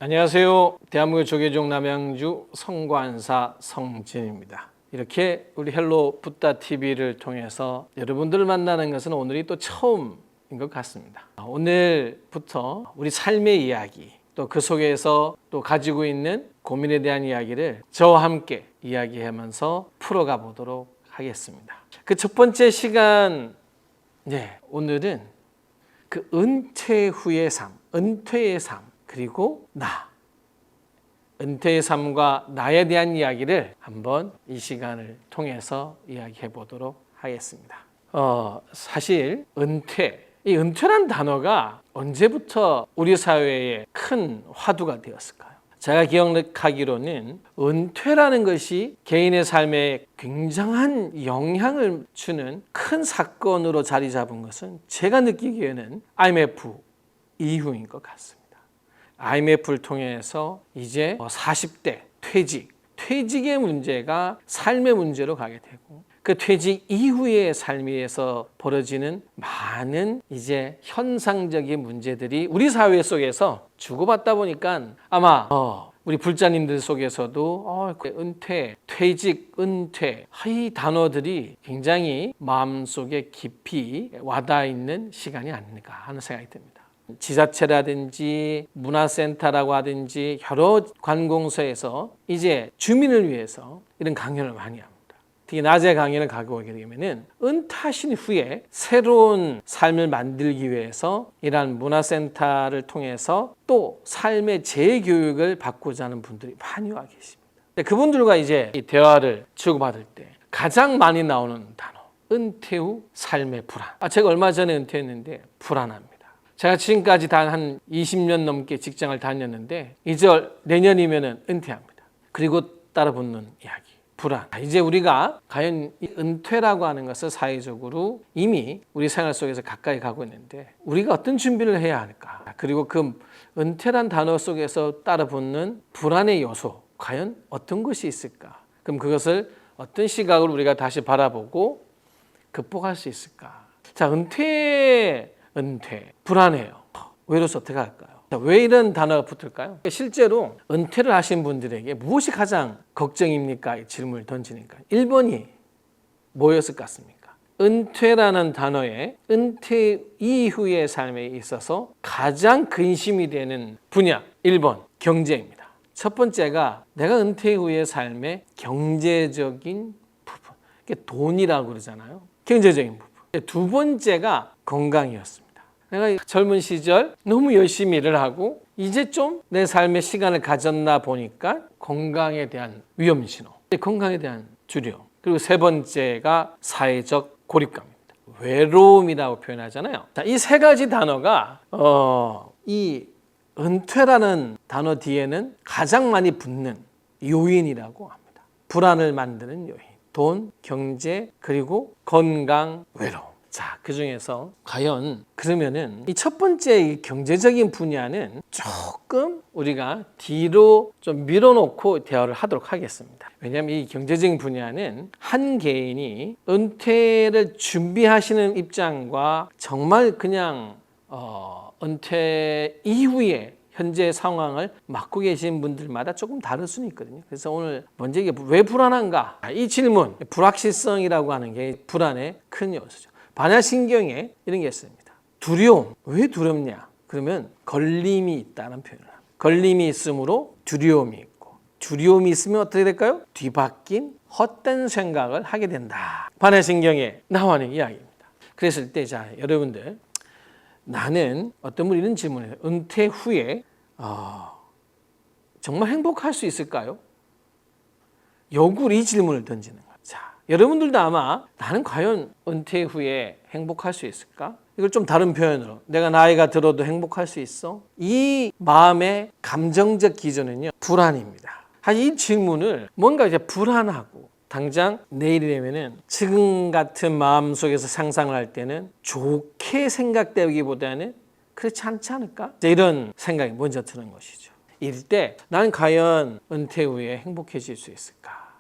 안녕하세요. 대한민국 조계종 남양주 성관사 성진입니다. 이렇게 우리 헬로 붓다 TV를 통해서 여러분들을 만나는 것은 오늘이 또 처음인 것 같습니다. 오늘부터 우리 삶의 이야기, 또 그 속에서 또 가지고 있는 고민에 대한 이야기를 저와 함께 이야기하면서 풀어가 보도록 하겠습니다. 그 첫 번째 시간, 오늘은 그 은퇴 후의 삶, 은퇴의 삶, 그리고 은퇴의 삶과 나에 대한 이야기를 한번 이 시간을 통해서 이야기해 보도록 하겠습니다. 사실 이 은퇴란 단어가 언제부터 우리 사회에 큰 화두가 되었을까요? 제가 기억하기로는 은퇴라는 것이 개인의 삶에 굉장한 영향을 주는 큰 사건으로 자리 잡은 것은 제가 느끼기에는 IMF 이후인 것 같습니다. IMF를 통해서 이제 40대 퇴직의 문제가 삶의 문제로 가게 되고, 그 퇴직 이후의 삶에서 벌어지는 많은 이제 현상적인 문제들이 우리 사회 속에서 주고받다 보니까 아마 우리 불자님들 속에서도 은퇴, 퇴직, 은퇴 이 단어들이 굉장히 마음속에 깊이 와닿아 있는 시간이 아닌가 하는 생각이 듭니다. 지자체라든지 문화센터라고 하든지 여러 관공서에서 이제 주민을 위해서 이런 강연을 많이 합니다. 특히 낮에 강연을 가고 오게 되면 은퇴하신 후에 새로운 삶을 만들기 위해서 이러한 문화센터를 통해서 또 삶의 재교육을 받고자 하는 분들이 많이 와 계십니다. 그분들과 이제 이 대화를 주고받을 때 가장 많이 나오는 단어, 은퇴 후 삶의 불안. 제가 얼마 전에 은퇴했는데 불안합니다. 제가 지금까지 한 20년 넘게 직장을 다녔는데 이제 내년이면 은퇴합니다. 그리고 따라붙는 이야기, 불안. 이제 우리가 과연 이 은퇴라고 하는 것을 사회적으로 이미 우리 생활 속에서 가까이 가고 있는데 우리가 어떤 준비를 해야 할까? 그리고 그 은퇴란 단어 속에서 따라붙는 불안의 요소, 과연 어떤 것이 있을까? 그럼 그것을 어떤 시각으로 우리가 다시 바라보고 극복할 수 있을까? 자, 은퇴 불안해요. 왜 이래서 어떻게 할까요? 왜 이런 단어가 붙을까요? 실제로 은퇴를 하신 분들에게 무엇이 가장 걱정입니까? 이 질문을 던지니까 1번이 뭐였을 것 같습니까? 은퇴라는 단어에 은퇴 이후의 삶에 있어서 가장 근심이 되는 분야 1번 경제입니다. 첫 번째가 내가 은퇴 후의 삶의 경제적인 부분, 돈이라고 그러잖아요. 경제적인 부분. 두 번째가 건강이었습니다. 내가 젊은 시절 너무 열심히 일을 하고 이제 좀 내 삶의 시간을 가졌나 보니까 건강에 대한 위험 신호, 건강에 대한 두려움. 그리고 세 번째가 사회적 고립감입니다. 외로움이라고 표현하잖아요. 자, 이 세 가지 단어가 이 은퇴라는 단어 뒤에는 가장 많이 붙는 요인이라고 합니다. 불안을 만드는 요인. 돈, 경제, 그리고 건강, 외로움. 자, 그 중에서 과연 그러면은 이 첫 번째 이 경제적인 분야는 조금 우리가 뒤로 좀 밀어놓고 대화를 하도록 하겠습니다. 왜냐하면 이 경제적인 분야는 한 개인이 은퇴를 준비하시는 입장과 정말 그냥 은퇴 이후에 현재 상황을 맡고 계신 분들마다 조금 다를 수는 있거든요. 그래서 오늘 먼저 이게 왜 불안한가? 이 질문, 불확실성이라고 하는 게 불안의 큰 요소죠. 반야신경에 이런 게 있습니다. 두려움. 왜 두렵냐? 그러면 걸림이 있다는 표현을 합니다. 걸림이 있으므로 두려움이 있고, 두려움이 있으면 어떻게 될까요? 뒤바뀐 헛된 생각을 하게 된다. 반야신경에 나오는 이야기입니다. 그랬을 때 여러분들, 나는 어떤 분이 이런 질문을 해요. 은퇴 후에 정말 행복할 수 있을까요? 역으로 이 질문을 던지는 거예요. 자, 여러분들도 아마 나는 과연 은퇴 후에 행복할 수 있을까? 이걸 좀 다른 표현으로 내가 나이가 들어도 행복할 수 있어? 이 마음의 감정적 기준은요, 불안입니다. 이 질문을 뭔가 이제 불안하고 당장 내일이 되면은 지금 같은 마음속에서 상상을 할 때는 좋게 생각되기보다는 그렇지 않지 않을까? 이런 생각이 먼저 드는 것이죠. 이럴 때 나는 과연 은퇴 후에 행복해질 수 있을까?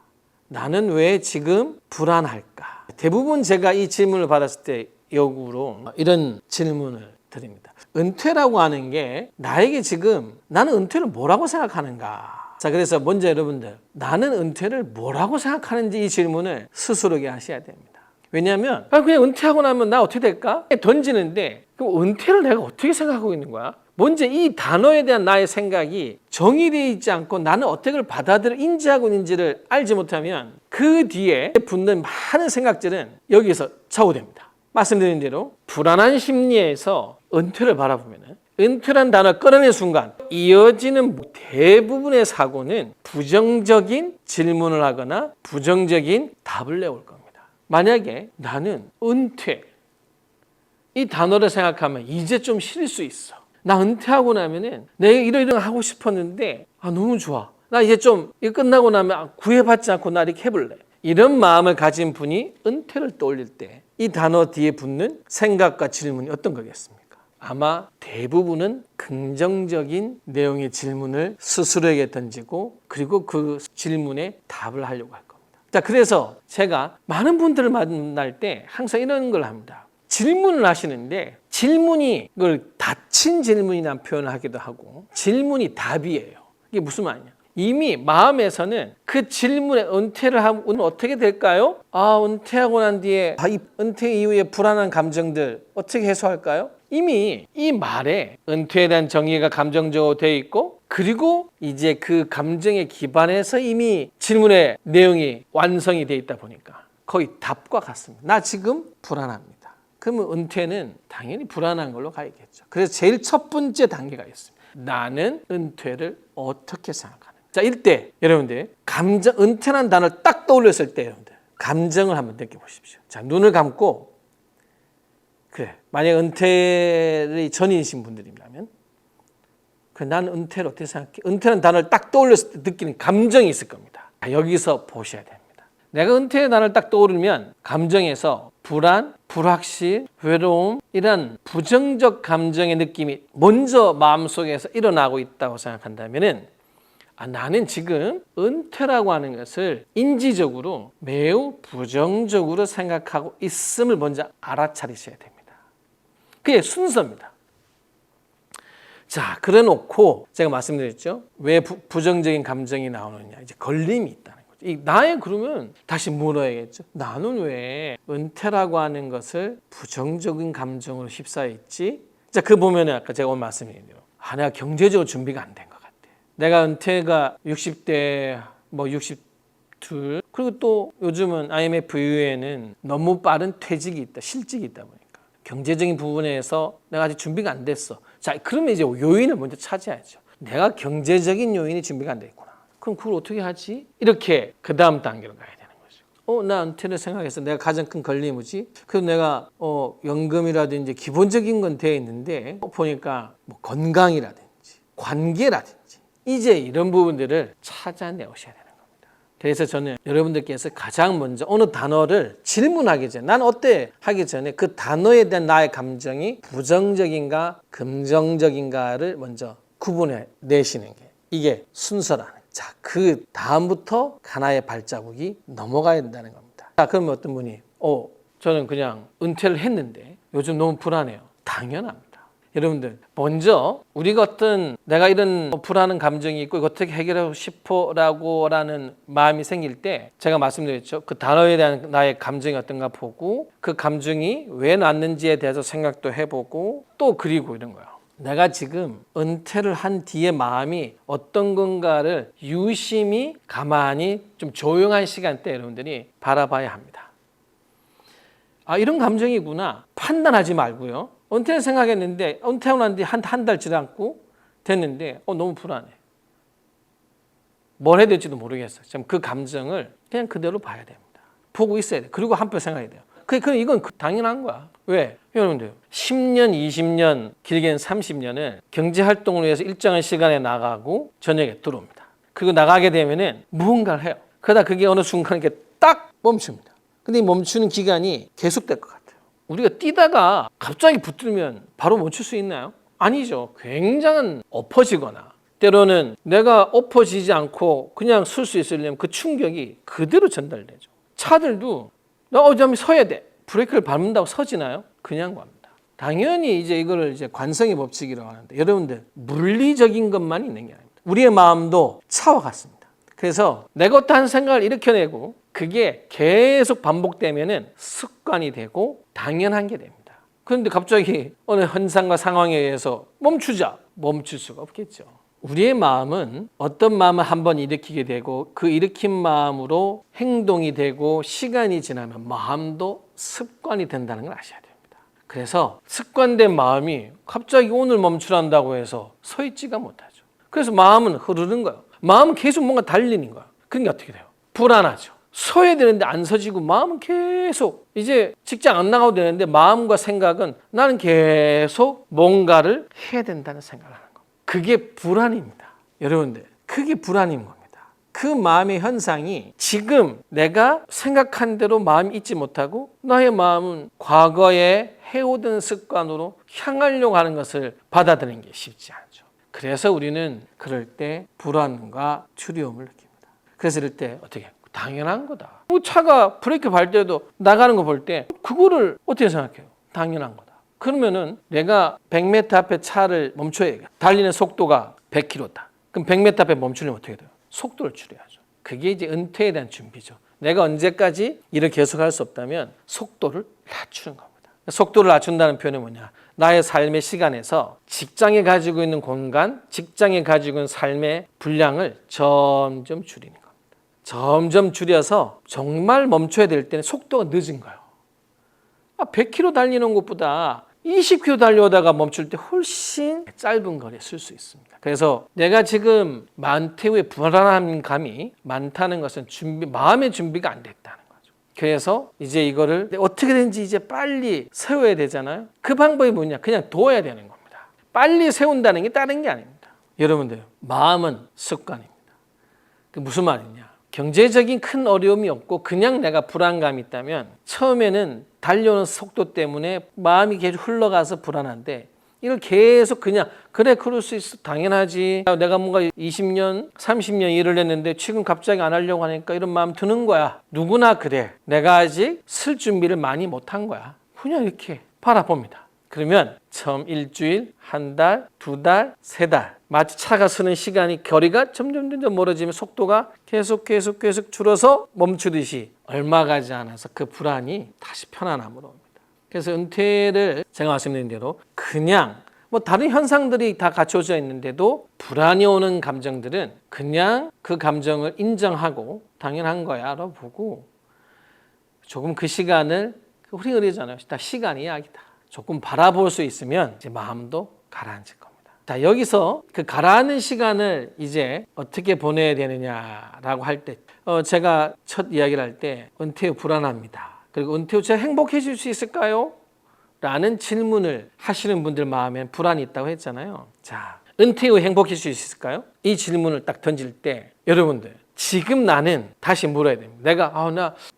나는 왜 지금 불안할까? 대부분 제가 이 질문을 받았을 때 역으로 이런 질문을 드립니다. 은퇴라고 하는 게 나에게 지금 나는 은퇴를 뭐라고 생각하는가? 자, 그래서 먼저 여러분들 나는 은퇴를 뭐라고 생각하는지 이 질문을 스스로에게 하셔야 됩니다. 왜냐하면 그냥 은퇴하고 나면 나 어떻게 될까? 던지는데 그럼 은퇴를 내가 어떻게 생각하고 있는 거야? 먼저 이 단어에 대한 나의 생각이 정의되어 있지 않고 나는 어떻게 그걸 받아들여 인지하고 있는지를 알지 못하면 그 뒤에 붙는 많은 생각들은 여기서 좌우됩니다. 말씀드린 대로 불안한 심리에서 은퇴를 바라보면 은퇴란 단어 꺼내는 순간 이어지는 대부분의 사고는 부정적인 질문을 하거나 부정적인 답을 내올 겁니다. 만약에 나는 은퇴 이 단어를 생각하면 이제 좀 쉴 수 있어. 나 은퇴하고 나면은 내가 이런 하고 싶었는데 너무 좋아. 나 이제 좀 이거 끝나고 나면 구애받지 않고 나 이렇게 해볼래. 이런 마음을 가진 분이 은퇴를 떠올릴 때 이 단어 뒤에 붙는 생각과 질문이 어떤 거겠습니까? 아마 대부분은 긍정적인 내용의 질문을 스스로에게 던지고 그리고 그 질문에 답을 하려고 할 겁니다. 자, 그래서 제가 많은 분들을 만날 때 항상 이런 걸 합니다. 질문을 하시는데 질문이 그걸 닫힌 질문이라는 표현을 하기도 하고 질문이 답이에요. 이게 무슨 말이냐? 이미 마음에서는 그 질문에 은퇴를 하면 어떻게 될까요? 은퇴하고 난 뒤에 이 은퇴 이후에 불안한 감정들 어떻게 해소할까요? 이미 이 말에 은퇴에 대한 정의가 감정적으로 되어 있고 그리고 이제 그 감정에 기반해서 이미 질문의 내용이 완성이 되어 있다 보니까 거의 답과 같습니다. 나 지금 불안합니다. 그러면 은퇴는 당연히 불안한 걸로 가야겠죠. 그래서 제일 첫 번째 단계가 있습니다. 나는 은퇴를 어떻게 생각하는가? 자, 이때 여러분들 은퇴라는 단어를 딱 떠올렸을 때 여러분들 감정을 한번 느껴보십시오. 자, 눈을 감고 그래, 만약 은퇴의 전이신 분들이라면 난 은퇴를 어떻게 생각해? 은퇴라는 단어를 딱 떠올렸을 때 느끼는 감정이 있을 겁니다. 여기서 보셔야 됩니다. 내가 은퇴의 단어를 딱 떠오르면 감정에서 불안, 불확실, 외로움 이런 부정적 감정의 느낌이 먼저 마음속에서 일어나고 있다고 생각한다면 나는 지금 은퇴라고 하는 것을 인지적으로 매우 부정적으로 생각하고 있음을 먼저 알아차리셔야 됩니다. 그게 순서입니다. 자, 그래 놓고 제가 말씀드렸죠. 왜 부정적인 감정이 나오느냐. 이제 걸림이 있다는 거죠. 나의 그러면 다시 물어야겠죠. 나는 왜 은퇴라고 하는 것을 부정적인 감정으로 휩싸여 있지? 자, 그 보면은 아까 제가 오늘 말씀드린 대로 내가 경제적으로 준비가 안 된 것 같아. 내가 은퇴가 60대 62 그리고 또 요즘은 IMF 이후에는 너무 빠른 퇴직이 있다, 실직이 있다 보니까 경제적인 부분에서 내가 아직 준비가 안 됐어. 자, 그러면 이제 요인을 먼저 찾아야죠. 내가 경제적인 요인이 준비가 안 돼 있구나. 그럼 그걸 어떻게 하지? 이렇게 그 다음 단계로 가야 되는 거죠. 나 은퇴를 생각해서 내가 가장 큰 걸림이 뭐지? 그래서 내가 연금이라든지 기본적인 건 되어 있는데 보니까 건강이라든지 관계라든지 이제 이런 부분들을 찾아내오셔야 되는 겁니다. 그래서 저는 여러분들께서 가장 먼저 어느 단어를 질문하기 전에 난 어때? 하기 전에 그 단어에 대한 나의 감정이 부정적인가 긍정적인가를 먼저 구분해 내시는 게 이게 순서라는 거예요. 자, 그 다음부터 하나의 발자국이 넘어가야 된다는 겁니다. 자, 그러면 어떤 분이 저는 그냥 은퇴를 했는데 요즘 너무 불안해요. 당연합니다. 여러분들 먼저 우리가 내가 이런 불안한 감정이 있고 이거 어떻게 해결하고 싶어라고 라는 마음이 생길 때 제가 말씀드렸죠. 그 단어에 대한 나의 감정이 어떤가 보고 그 감정이 왜 났는지에 대해서 생각도 해보고 또 그리고 이런 거예요. 내가 지금 은퇴를 한 뒤에 마음이 어떤 건가를 유심히 가만히 좀 조용한 시간대 여러분들이 바라봐야 합니다. 이런 감정이구나 판단하지 말고요. 은퇴를 생각했는데 은퇴하고 난 뒤에 한 달 지났고 됐는데 너무 불안해. 뭘 해야 될지도 모르겠어. 그 감정을 그냥 그대로 봐야 됩니다. 보고 있어야 돼. 그리고 한편 생각해야 돼요. 이건 당연한 거야. 왜? 여러분들 10년, 20년, 길게는 30년은 경제활동을 위해서 일정한 시간에 나가고 저녁에 들어옵니다. 그리고 나가게 되면은 무언가를 해요. 그러다 그게 어느 순간 이렇게 딱 멈춥니다. 근데 이 멈추는 기간이 계속될 것 같아요. 우리가 뛰다가 갑자기 붙들면 바로 멈출 수 있나요? 아니죠. 굉장한 엎어지거나 때로는 내가 엎어지지 않고 그냥 설 수 있으려면 그 충격이 그대로 전달되죠. 차들도 나 어디 한번 서야 돼. 브레이크를 밟는다고 서지나요? 그냥 갑니다. 당연히 이제 이거를 이제 관성의 법칙이라고 하는데 여러분들 물리적인 것만 있는 게 아닙니다. 우리의 마음도 차와 같습니다. 그래서 내가 어떠한 생각을 일으켜내고 그게 계속 반복되면은 습관이 되고 당연한 게 됩니다. 그런데 갑자기 어느 현상과 상황에 의해서 멈추자. 멈출 수가 없겠죠. 우리의 마음은 어떤 마음을 한번 일으키게 되고 그 일으킨 마음으로 행동이 되고 시간이 지나면 마음도 습관이 된다는 걸 아셔야 됩니다. 그래서 습관된 마음이 갑자기 오늘 멈추란다고 해서 서 있지가 못하죠. 그래서 마음은 흐르는 거예요. 마음은 계속 뭔가 달리는 거예요. 그러니까 어떻게 돼요? 불안하죠. 서야 되는데 안 서지고 마음은 계속 이제 직장 안 나가도 되는데 마음과 생각은 나는 계속 뭔가를 해야 된다는 생각을 하는 거예요. 그게 불안입니다. 여러분들 그게 불안인 겁니다. 그 마음의 현상이 지금 내가 생각한 대로 마음이 있지 못하고 나의 마음은 과거에 해오던 습관으로 향하려고 하는 것을 받아들이는 게 쉽지 않죠. 그래서 우리는 그럴 때 불안과 두려움을 느낍니다. 그래서 이럴 때 어떻게 해요? 당연한 거다. 차가 브레이크 밟을 때도 나가는 거 볼 때 그거를 어떻게 생각해요? 당연한 거다. 그러면은 내가 100m 앞에 차를 멈춰야겠다. 달리는 속도가 100km다. 그럼 100m 앞에 멈추려면 어떻게 돼요? 속도를 줄여야죠. 그게 이제 은퇴에 대한 준비죠. 내가 언제까지 일을 계속할 수 없다면 속도를 낮추는 겁니다. 속도를 낮춘다는 표현은 뭐냐? 나의 삶의 시간에서 직장에 가지고 있는 공간, 직장에 가지고 있는 삶의 분량을 점점 줄이는 겁니다. 점점 줄여서 정말 멈춰야 될 때는 속도가 늦은 거예요. 100km 달리는 것보다 20km 달려오다가 멈출 때 훨씬 짧은 거리에 쓸 수 있습니다. 그래서 내가 지금 만태우의 불안한 감이 많다는 것은 마음의 준비가 안 됐다는 거죠. 그래서 이제 이거를 어떻게든지 이제 빨리 세워야 되잖아요. 그 방법이 뭐냐? 그냥 둬야 되는 겁니다. 빨리 세운다는 게 다른 게 아닙니다. 여러분들 마음은 습관입니다. 그 무슨 말이냐? 경제적인 큰 어려움이 없고 그냥 내가 불안감이 있다면 처음에는 달려오는 속도 때문에 마음이 계속 흘러가서 불안한데 이걸 계속 그냥 그래 그럴 수 있어 당연하지 내가 뭔가 20년 30년 일을 했는데 지금 갑자기 안 하려고 하니까 이런 마음 드는 거야. 누구나 그래. 내가 아직 쓸 준비를 많이 못한 거야. 그냥 이렇게 바라봅니다. 그러면 처음 일주일, 한 달, 두 달, 세 달 마치 차가 서는 시간이 거리가 점점 멀어지면 속도가 계속 줄어서 멈추듯이 얼마 가지 않아서 그 불안이 다시 편안함으로 옵니다. 그래서 은퇴를 제가 말씀드린 대로 그냥 뭐 다른 현상들이 다 갖춰져 있는데도 불안이 오는 감정들은 그냥 그 감정을 인정하고 당연한 거야라고 보고 조금 그 시간을 우리 그러잖아요. 다 시간이 약이다. 조금 바라볼 수 있으면 이제 마음도 가라앉을 겁니다. 자, 여기서 그 가라앉는 시간을 이제 어떻게 보내야 되느냐라고 할 때 제가 첫 이야기를 할 때 은퇴 후 불안합니다. 그리고 은퇴 후 제가 행복해질 수 있을까요? 라는 질문을 하시는 분들 마음엔 불안이 있다고 했잖아요. 자, 은퇴 후 행복해질 수 있을까요? 이 질문을 딱 던질 때 여러분들 지금 나는 다시 물어야 됩니다. 내가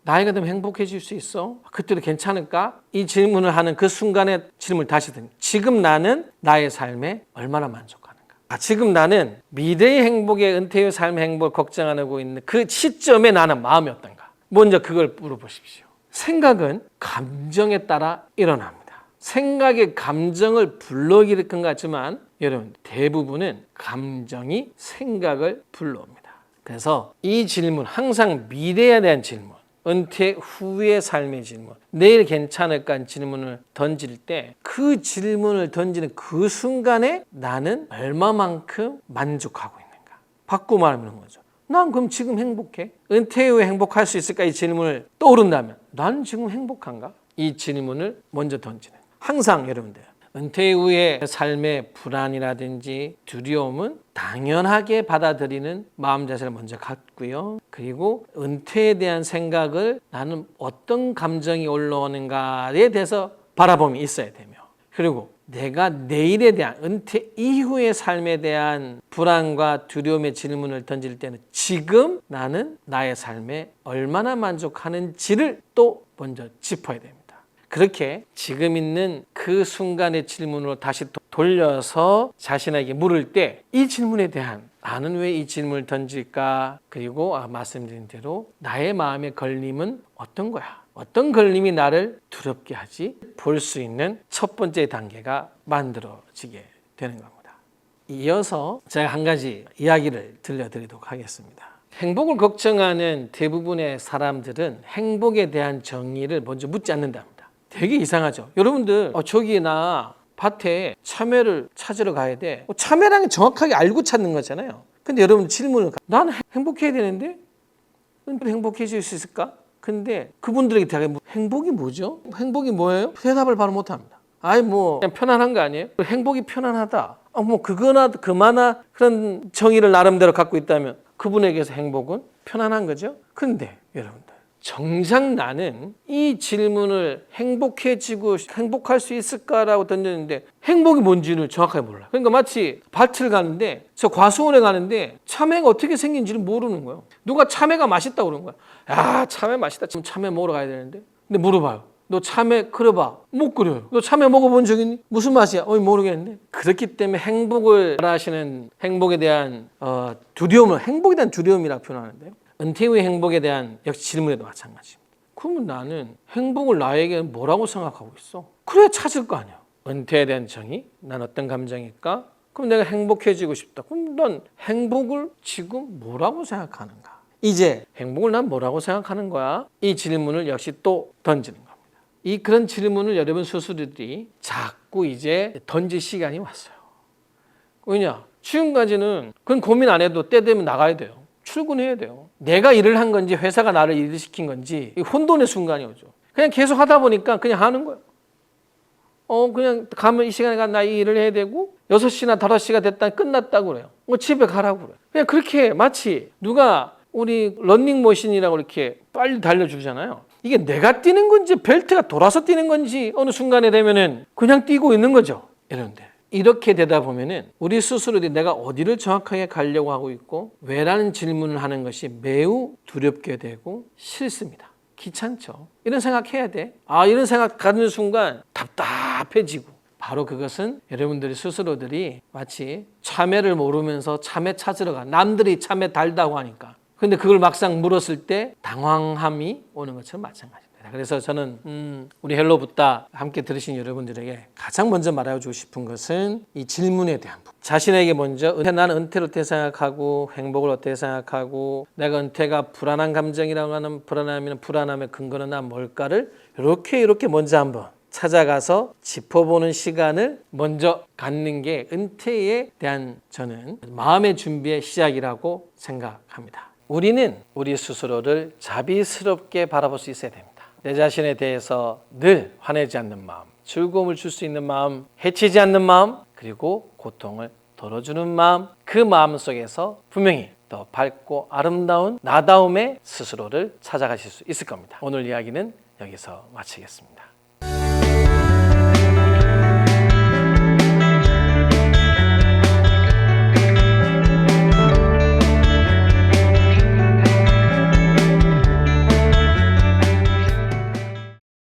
나이가 되면 행복해질 수 있어? 그때도 괜찮을까? 이 질문을 하는 그 순간에 질문을 다시 듭니다. 지금 나는 나의 삶에 얼마나 만족하는가? 지금 나는 미래의 행복에 은퇴 후 삶의 행복을 걱정 안 하고 있는 그 시점에 나는 마음이 어떤가? 먼저 그걸 물어보십시오. 생각은 감정에 따라 일어납니다. 생각의 감정을 불러일으킨 것 같지만 여러분 대부분은 감정이 생각을 불러옵니다. 그래서 이 질문 항상 미래에 대한 질문 은퇴 후의 삶의 질문 내일 괜찮을까 하는 질문을 던질 때 그 질문을 던지는 그 순간에 나는 얼마만큼 만족하고 있는가 바꾸고 말하는 거죠. 난 그럼 지금 행복해? 은퇴 후에 행복할 수 있을까? 이 질문을 떠오른다면 나는 지금 행복한가? 이 질문을 먼저 던지는 항상 여러분들 은퇴 후의 삶의 불안이라든지 두려움은 당연하게 받아들이는 마음 자세를 먼저 갖고요. 그리고 은퇴에 대한 생각을 나는 어떤 감정이 올라오는가에 대해서 바라봄이 있어야 되며 그리고 내가 내일에 대한 은퇴 이후의 삶에 대한 불안과 두려움의 질문을 던질 때는 지금 나는 나의 삶에 얼마나 만족하는지를 또 먼저 짚어야 됩니다. 그렇게 지금 있는 그 순간의 질문으로 다시 돌려서 자신에게 물을 때 이 질문에 대한 나는 왜 이 질문을 던질까? 그리고 말씀드린 대로 나의 마음의 걸림은 어떤 거야? 어떤 걸림이 나를 두렵게 하지 볼 수 있는 첫 번째 단계가 만들어지게 되는 겁니다. 이어서 제가 한 가지 이야기를 들려드리도록 하겠습니다. 행복을 걱정하는 대부분의 사람들은 행복에 대한 정의를 먼저 묻지 않는답니다. 되게 이상하죠. 여러분들 저기 나 밭에 참외를 찾으러 가야 돼. 참외라는 게 정확하게 알고 찾는 거잖아요. 근데 여러분 질문을 나는 행복해야 되는데 행복해질 수 있을까? 근데 그분들에게 대하여 행복이 뭐죠? 행복이 뭐예요? 대답을 바로 못합니다. 그냥 편안한 거 아니에요? 행복이 편안하다. 그거나 그마나 그런 정의를 나름대로 갖고 있다면 그분에게서 행복은 편안한 거죠. 근데 여러분들 정작 나는 이 질문을 행복해지고 행복할 수 있을까라고 던졌는데 행복이 뭔지를 정확하게 몰라요. 그러니까 마치 밭을 가는데 저 과수원에 가는데 참외가 어떻게 생긴지를 모르는 거예요. 누가 참외가 맛있다고 그러는 거야. 야, 참외 맛있다. 지금 참외 먹으러 가야 되는데. 근데 물어봐요. 너 참외 끓여봐. 못 끓여요. 너 참외 먹어본 적 있니? 무슨 맛이야? 모르겠는데. 그렇기 때문에 행복을 말하시는 행복에 대한 두려움을 행복에 대한 두려움이라고 표현하는데요. 은퇴 후의 행복에 대한 역시 질문에도 마찬가지입니다. 그러면 나는 행복을 나에게 뭐라고 생각하고 있어? 그래야 찾을 거 아니야. 은퇴에 대한 정의? 난 어떤 감정일까? 그럼 내가 행복해지고 싶다. 그럼 넌 행복을 지금 뭐라고 생각하는가? 이제 행복을 난 뭐라고 생각하는 거야? 이 질문을 역시 또 던지는 겁니다. 그런 질문을 여러분 스스로들이 자꾸 이제 던질 시간이 왔어요. 왜냐? 지금까지는 그건 고민 안 해도 때 되면 나가야 돼요. 출근해야 돼요. 내가 일을 한 건지 회사가 나를 일을 시킨 건지 혼돈의 순간이 오죠. 그냥 계속 하다 보니까 그냥 하는 거예요. 그냥 가면 이 시간에 나 이 일을 해야 되고 6시나 5시가 됐다 끝났다고 그래요. 집에 가라고 그래요. 그냥 그렇게 마치 누가 우리 런닝머신이라고 이렇게 빨리 달려주잖아요. 이게 내가 뛰는 건지 벨트가 돌아서 뛰는 건지 어느 순간에 되면은 그냥 뛰고 있는 거죠. 이런데 이렇게 되다 보면은 우리 스스로들이 내가 어디를 정확하게 가려고 하고 있고 왜라는 질문을 하는 것이 매우 두렵게 되고 싫습니다. 귀찮죠. 이런 생각해야 돼. 이런 생각 가는 순간 답답해지고 바로 그것은 여러분들이 스스로들이 마치 참외를 모르면서 참외 찾으러 가. 남들이 참외 달다고 하니까. 근데 그걸 막상 물었을 때 당황함이 오는 것처럼 마찬가지입니다. 그래서 저는 우리 헬로부터 함께 들으신 여러분들에게 가장 먼저 말해주고 싶은 것은 이 질문에 대한 부분. 자신에게 먼저 나는 은퇴를 어떻게 생각하고 행복을 어떻게 생각하고 내가 은퇴가 불안한 감정이라고 하는 불안함의 근거는 난 뭘까를 이렇게 먼저 한번 찾아가서 짚어보는 시간을 먼저 갖는 게 은퇴에 대한 저는 마음의 준비의 시작이라고 생각합니다. 우리는 우리 스스로를 자비스럽게 바라볼 수 있어야 됩니다. 내 자신에 대해서 늘 화내지 않는 마음, 즐거움을 줄 수 있는 마음, 해치지 않는 마음, 그리고 고통을 덜어주는 마음, 그 마음 속에서 분명히 더 밝고 아름다운 나다움의 스스로를 찾아가실 수 있을 겁니다. 오늘 이야기는 여기서 마치겠습니다.